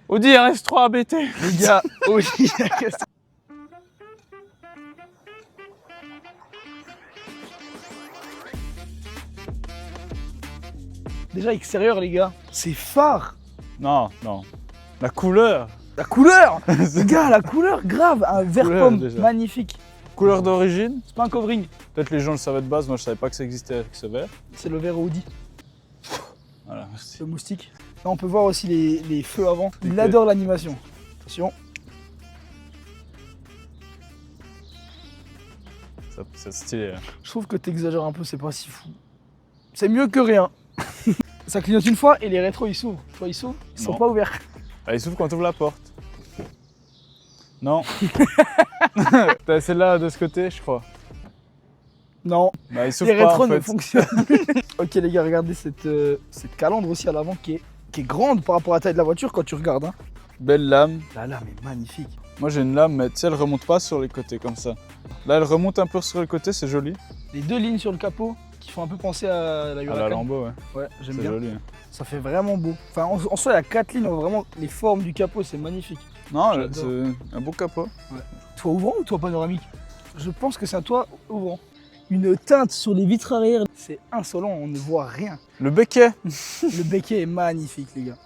Audi RS3 ABT. Les gars, Audi. Déjà, extérieur, les gars, c'est phare. Non, non. La couleur. La couleur. Les gars, la couleur, grave. Un vert Couleur, pomme, déjà. magnifique. Couleur d'origine. C'est pas un covering, Peut-être les gens le savaient de base, moi je savais pas que ça existait avec ce vert. c'est le vert Audi, Voilà, merci. le moustique. Là, on peut voir aussi les feux avant. Il Ok. adore l'animation. Attention. C'est stylé. Hein. Je trouve que t'exagères un peu, c'est pas si fou. C'est mieux que rien. Ça clignote une fois et les rétros ils s'ouvrent. Tu vois, ils s'ouvrent, ils sont Non. pas ouverts. Ah, il s'ouvre quand tu ouvres la porte. Non. T'as celle-là de ce côté, je crois. Non, Bah, il s'ouvre les pas rétros en ne fait. fonctionnent plus. Ok les gars, regardez cette calandre aussi à l'avant qui est grande par rapport à la taille de la voiture quand tu regardes. Hein. Belle lame. La lame est magnifique. Moi j'ai une lame, mais tu sais, elle remonte pas sur les côtés comme ça. Là, elle remonte un peu sur les côtés, c'est joli. Les deux lignes sur le capot qui font un peu penser à la À Huracan. la Lambo, ouais. Ouais, j'aime C'est bien. joli. Hein. Ça fait vraiment beau. Enfin, en soi, il y a 4 lignes, vraiment les formes du capot, c'est magnifique. Non, J'adore. c'est un beau capot. Toit ouvrant ou toit panoramique? Je pense que c'est un toit ouvrant. Une teinte sur les vitres arrière, c'est insolent, on ne voit rien. Le becquet. Le becquet est magnifique, les gars.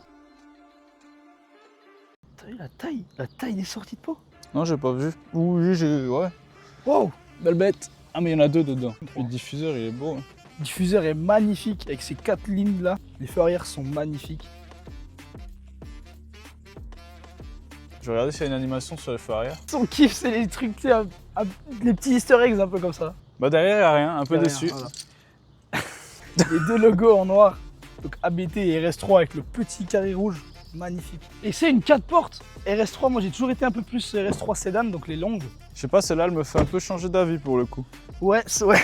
T'as vu la taille des sorties de pot? Non, j'ai pas vu. Oui, j'ai. Ouais. Wow, belle bête. Ah, mais il y en a deux dedans. Le diffuseur, il est beau. Hein. Le diffuseur est magnifique avec ces 4 lignes là. Les feux arrière sont magnifiques. Je vais regarder s'il y a une animation sur les feux arrière. Son kiff, c'est les trucs, tu sais, les petits easter eggs un peu comme ça. Bah, derrière, il n'y a rien, un peu Derrière, déçu. voilà. Les deux logos en noir. Donc ABT et RS3 avec le petit carré rouge. Magnifique. Et c'est une 4 portes. RS3, moi j'ai toujours été un peu plus RS3 sédan, donc les longues. Je sais pas, celle-là, elle me fait un peu changer d'avis pour le coup. Ouais, ouais.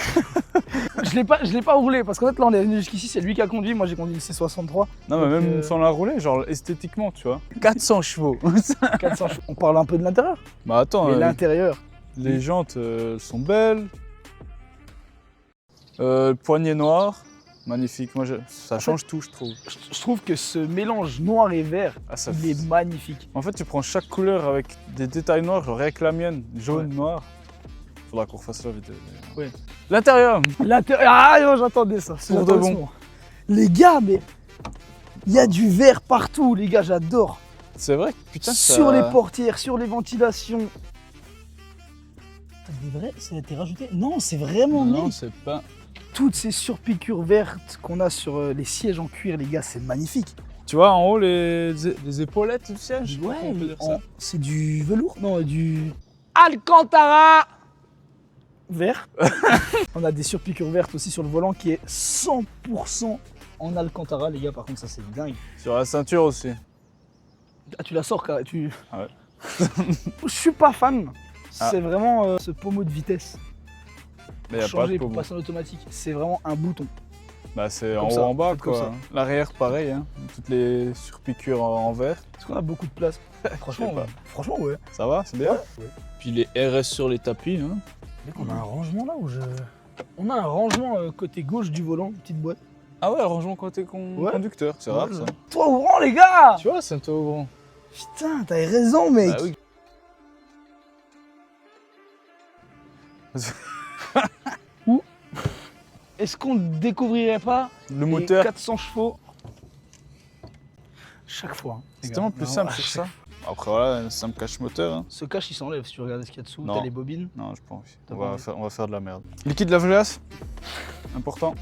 je l'ai pas roulé parce qu'en fait là on est venu jusqu'ici, c'est lui qui a conduit, moi j'ai conduit le C63. Non, mais Donc, même sans la rouler, genre esthétiquement, tu vois. 400 chevaux. 400 chevaux. On parle un peu de l'intérieur. Bah, attends, Mais l'intérieur. les jantes sont belles. Poignée noire, magnifique. Moi, ça change tout, je trouve. Je trouve que ce mélange noir et vert, Ah, ça il est magnifique. En fait, tu prends chaque couleur avec des détails noirs, genre avec la mienne, jaune, Ouais. noir. Faudra qu'on refasse la vidéo. Ouais. L'intérieur. L'intérieur. Ah non, j'attendais ça. Pour de J'attendais ce bon. moment. Les gars, mais il y a du vert partout, les gars, j'adore. C'est vrai que putain, Sur ça... les portières, sur les ventilations. Des vrais, ça a été rajouté? Non, c'est vraiment Non, mis. c'est pas... Toutes ces surpiqûres vertes qu'on a sur les sièges en cuir, les gars, c'est magnifique. Tu vois, en haut, les épaulettes du siège, je sais pas Ouais, comment on peut dire ça. c'est du velours? Non, du Alcantara vert. On a des surpiqûres vertes aussi sur le volant qui est 100% en Alcantara, les gars. Par contre, ça c'est dingue. Sur la ceinture aussi. Ah, tu la sors, quoi. Tu... Ah ouais. Je suis pas fan. Ah. C'est vraiment ce pommeau de vitesse. Mais y a Pour pas changer, de pour pommeau. passer en automatique. C'est vraiment un bouton. Bah, c'est Comme en ça, haut, en bas, faites comme quoi. ça. L'arrière, pareil, hein. Toutes les surpiqûres en vert. Est-ce qu'on a beaucoup de place? Franchement, Je sais pas. franchement, ouais. Ça va, c'est bien. Ouais. Puis les RS sur les tapis, hein. On a un rangement là où je. On a un rangement côté gauche du volant, une petite boîte. Ah ouais, rangement côté Ouais. conducteur, c'est rare ça. Toi ouvrant, les gars! Tu vois, c'est un toit ouvrant. Putain, t'avais raison, mec! Bah oui. Ou est-ce qu'on ne découvrirait pas Le les moteur, 400 chevaux chaque fois? Hein, les c'est gars. tellement plus Non, simple à sur chaque ça. Après voilà, un simple cache-moteur. Hein. Ce cache il s'enlève si tu regardes ce qu'il y a dessous, Non. t'as les bobines. Non, je pense. T'as On pas va, envie. on va faire de la merde. Liquide lave-glace, important.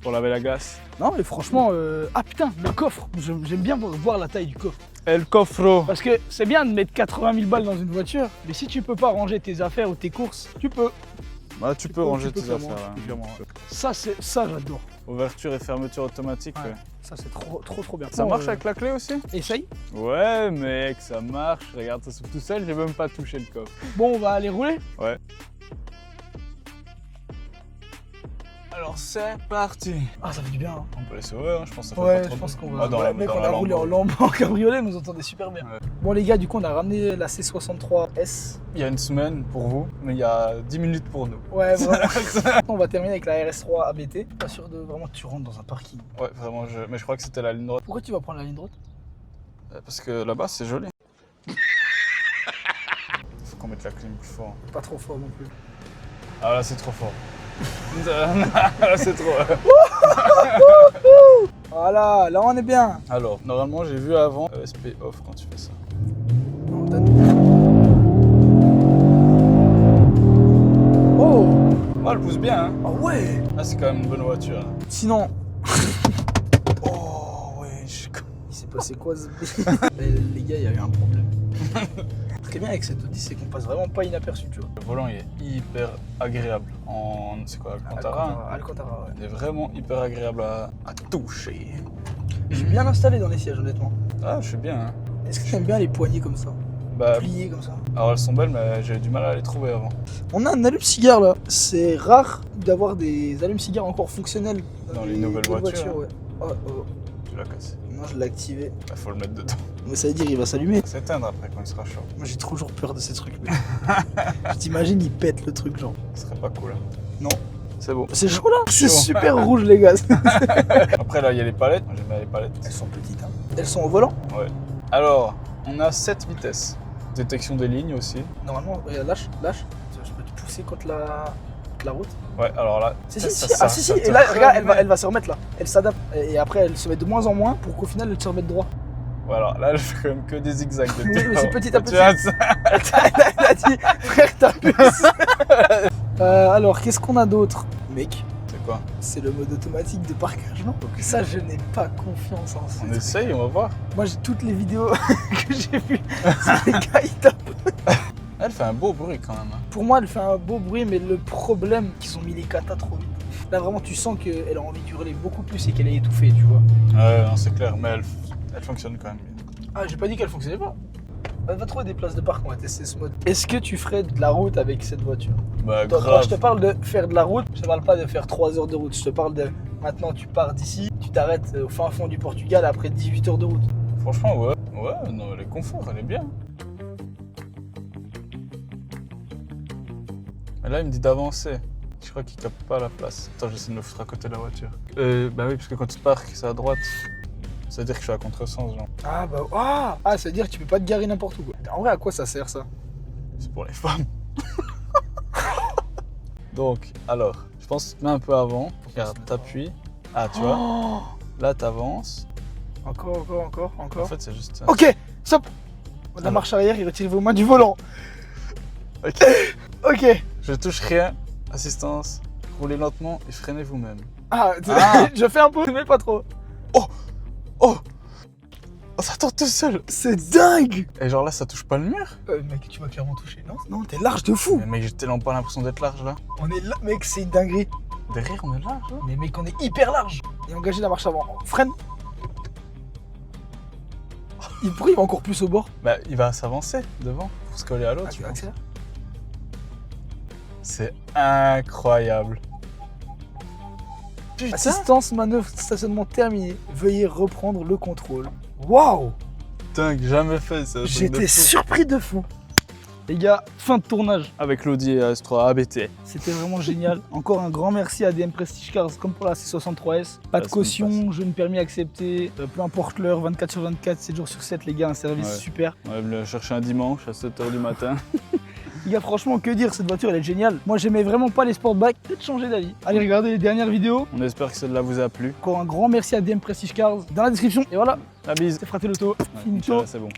Pour laver la glace. Non mais franchement, ah putain, le coffre, j'aime bien voir la taille du coffre. El cofro. Parce que c'est bien de mettre 80 000 balles dans une voiture, mais si tu peux pas ranger tes affaires ou tes courses, tu peux. Bah, tu peux peux- ranger tu peux tes clairement, affaires. tu peux Hein. clairement. Ça j'adore. Ouverture et fermeture automatique. Ouais. Ouais. Ça c'est trop bien. Ça Bon, marche avec la clé aussi? Essaye. Ouais, mec, ça marche. Regarde, ça s'ouvre tout seul, j'ai même pas touché le coffre. Bon, on va aller rouler. Ouais. Alors c'est parti. Ah ça fait du bien. Hein. On peut laisser ouvrir, hein, je pense que ça fait Ouais, pas trop je pense de- qu'on va. Ah, dans Ouais, la, mec, dans on la a roulé en Lambo. lambeau en cabriolet, nous entendait super bien. Ouais. Bon les gars, du coup on a ramené la C63S. Il y a une semaine pour vous, mais il y a 10 minutes pour nous. Ouais, vraiment. On va terminer avec la RS3 ABT. Pas sûr de vraiment que tu rentres dans un parking. Ouais, vraiment, mais je crois que c'était la ligne droite. Pourquoi tu vas prendre la ligne droite? Parce que là-bas, c'est joli. Faut qu'on mette la clim plus fort. Pas trop fort non plus. Ah là, c'est trop fort. Là, c'est trop. Voilà, là on est bien. Alors, normalement, j'ai vu avant SP off quand tu fais ça. Non, oh! Oh, elle pousse bien, hein. Ah ouais! Ah, c'est quand même une bonne voiture. Hein. Sinon, Oh, ouais, il s'est passé quoi ce les gars, il y a eu un problème. Ce qui est bien avec cette Audi, c'est qu'on passe vraiment pas inaperçu, tu vois. Le volant, il est hyper agréable. C'est quoi, Alcantara, hein. Alcantara, ouais. Il est vraiment hyper agréable à toucher. Je suis bien installé dans les sièges, honnêtement. Ah, je suis bien, hein. Est-ce que tu aimes bien les poignées comme ça? Bah, Pliées comme ça? alors elles sont belles, mais j'ai eu du mal à les trouver avant. On a un allume-cigare là. C'est rare d'avoir des allume-cigares encore fonctionnels Dans les nouvelles voitures, ouais. Oh, oh. Tu l'as cassé. Non, je l'ai activé. Bah, faut le mettre dedans. Mais ça veut dire il va s'allumer. S'éteindre après quand il sera chaud. Moi j'ai toujours peur de ces trucs. Mais... je t'imagine, il pète le truc, genre. Ce serait pas cool. Hein. Non. C'est beau. C'est chaud là. C'est Chaud. super rouge, les gars. Après là, il y a les palettes. Moi, j'aime bien les palettes. Elles sont petites, hein. Elles sont au volant. Ouais. Alors, on a 7 vitesses. Détection des lignes aussi. Normalement, regarde, lâche. Je peux te pousser contre la route. Ouais, alors là. Si. ça, Si. ça Et te là, regarde, remet. elle va se remettre là. Elle s'adapte. Et après, elle se met de moins en moins pour qu'au final, elle se remette droit. Ouais, alors là, je fais quand même que des zigzags. Oui, mais c'est petit à petit. Tu vois, ça- Elle a dit, frère, t'abuses. Alors, qu'est-ce qu'on a d'autre? Mec, C'est quoi? c'est le mode automatique de parkage, non? Donc ça, je n'ai pas confiance en ça. On essaye, on va voir. Moi, j'ai toutes les vidéos que j'ai vues. C'est les gars, ils tapent. Elle fait un beau bruit quand même. Pour moi, elle fait un beau bruit, mais le problème, qu'ils ont mis les katas trop vite. Là, vraiment, tu sens qu'elle a envie d'hurler beaucoup plus et qu'elle est étouffée, tu vois. Ouais, non, c'est clair, mais elle fonctionne quand même bien. Ah, j'ai pas dit qu'elle fonctionnait pas. Elle va trouver des places de parc, on va tester ce mode. Est-ce que tu ferais de la route avec cette voiture? Bah, Quand grave. je te parle de faire de la route, je te parle pas de faire 3 heures de route. Je te parle de maintenant, tu pars d'ici, tu t'arrêtes au fin fond du Portugal après 18 heures de route. Franchement, ouais. Ouais, non, elle est confort, elle est bien. Mais là, il me dit d'avancer. Je crois qu'il capte pas la place. Attends, j'essaie de me foutre à côté de la voiture. Bah oui, parce que quand tu parques, c'est à droite. Ça veut dire que je suis à contresens, genre. Ah bah ah, ça veut dire que tu peux pas te garer n'importe où. Quoi. En vrai, à quoi ça sert ça? C'est pour les femmes. Donc, alors, je pense que tu te mets un peu avant. Regarde, t'appuies. Ah, tu vois. Oh, Là, t'avances. encore. En fait, c'est juste ça. Ok, stop. La Alors. marche arrière, il retire vos mains du volant. Ok. Ok. Je touche rien. Assistance. Roulez lentement et freinez vous-même. Ah, Ah. je fais un peu, mais pas trop. Oh, ça tourne tout seul. C'est dingue. Et genre là, ça touche pas le mur. Mec, tu m'as clairement touché. Non, t'es large de fou. Mais mec, j'ai tellement pas l'impression d'être large là. On est là, mec, c'est une dinguerie. Derrière, on est large là. Mais mec, on est hyper large. Et engagé la marche avant. Freine. Pourquoi il va encore plus au bord? Bah, il va s'avancer devant pour se coller à l'autre. Ah, tu je pense. accélères. C'est incroyable. Putain. Assistance, manœuvre, stationnement terminé. Veuillez reprendre le contrôle. Waouh! Dingue, jamais fait ça. J'étais surpris de fou. Les gars, fin de tournage. Avec l'Audi S3 ABT. C'était vraiment génial. Encore un grand merci à DM Prestige Cars, comme pour la C63S. Pas de La semaine caution, jeune permis accepté. Peu importe l'heure, 24 sur 24, 7 jours sur 7, les gars, un service Ouais. super. On va le chercher un dimanche à 7h du matin. Les gars, franchement, que dire, cette voiture, elle est géniale. Moi, j'aimais vraiment pas les Sportback. Peut-être changer d'avis. Allez regarder les dernières vidéos. On espère que celle-là vous a plu. Encore un grand merci à DM Prestige Cars dans la description. Et voilà, La bise. c'est Fratelloto. Ouais, Finito. Inch'Allah, c'est bon.